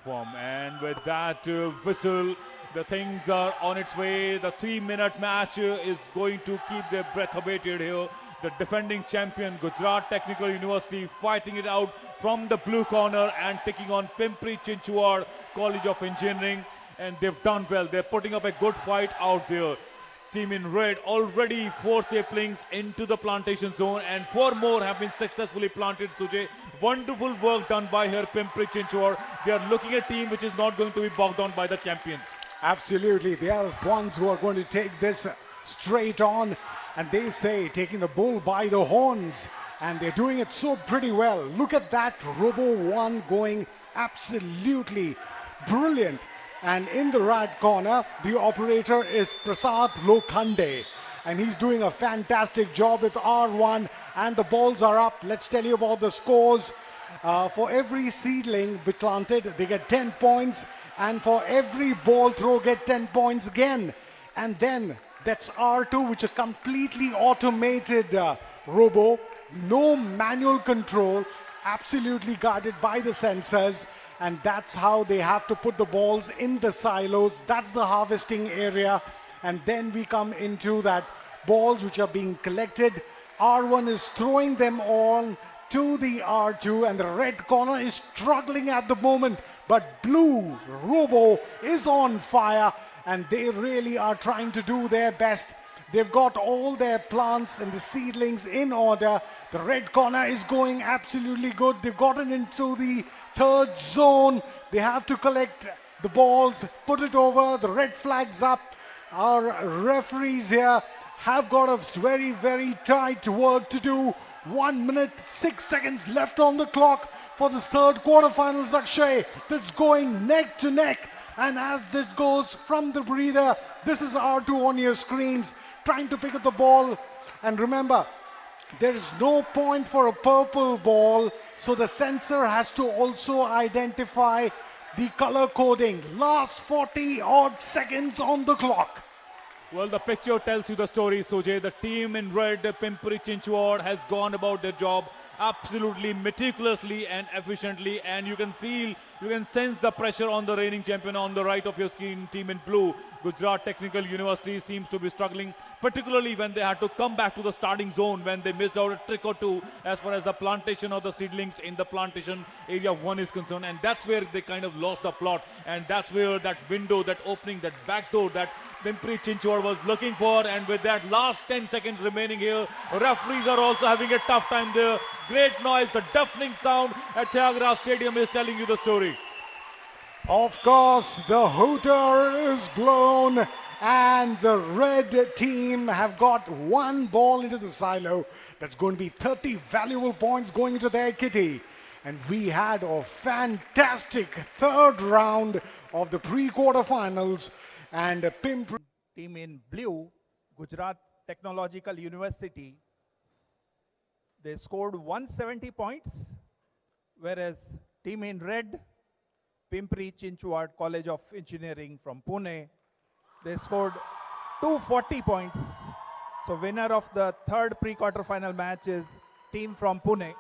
perform. And with that whistle, the things are on its way. The 3-minute match is going to keep their breath abated here. The defending champion Gujarat Technical University fighting it out from the blue corner and taking on Pimpri Chinchwad College of Engineering. And they've done well. They're putting up a good fight out there. Team in red already 4 saplings into the plantation zone and 4 more have been successfully planted, Sujay. Wonderful work done by her Pimpri Chinchwad. They are looking at a team which is not going to be bogged down by the champions. Absolutely. They are ones who are going to take this straight on, and they say taking the bull by the horns, and they're doing it so pretty well. Look at that Robo 1 going absolutely brilliant. And in the right corner, the operator is Prasad Lokhande. And he's doing a fantastic job with R1. And the balls are up. Let's tell you about the scores. For every seedling we planted, they get 10 points. And for every ball throw, get 10 points again. And then that's R2, which is completely automated robo. No manual control. Absolutely guided by the sensors. And that's how they have to put the balls in the silos. That's the harvesting area. And then we come into that balls which are being collected. R1 is throwing them on to the R2, and the red corner is struggling at the moment. But blue Robo is on fire, and they really are trying to do their best. They've got all their plants and the seedlings in order. The red corner is going absolutely good. They've gotten into the third zone. They have to collect the balls, put it over, the red flag's up. Our referees here have got a very, very tight work to do. 1 minute, 6 seconds left on the clock for this third quarterfinals, Akshay. That's going neck to neck. And as this goes from the breather, this is R2 on your screens, trying to pick up the ball. And remember, there is no point for a purple ball, so the sensor has to also identify the color coding. Last 40 odd seconds on the clock. Well, the picture tells you the story, Sujay. The team in red, Pimpri Chinchwad, has gone about their job absolutely meticulously and efficiently, and you can feel, you can sense the pressure on the reigning champion on the right of your screen. Team in blue, Gujarat Technical University, seems to be struggling, particularly when they had to come back to the starting zone, when they missed out a trick or two as far as the plantation of the seedlings in the plantation area 1 is concerned. And that's where they kind of lost the plot, and that's where that window, that opening, that back door that Pimpri Chinchwad was looking for. And with that last 10 seconds remaining here, referees are also having a tough time there. Great noise, the deafening sound at Thiagaraja Stadium is telling you the story. Of course, the hooter is blown, and the red team have got 1 ball into the silo. That's going to be 30 valuable points going into their kitty. And we had a fantastic third round of the pre-quarterfinals. And Pimpri team in blue, Gujarat Technological University, they scored 170 points, whereas team in red, Pimpri Chinchwad College of Engineering from Pune, they scored 240 points. So winner of the third pre-quarter final match is team from Pune.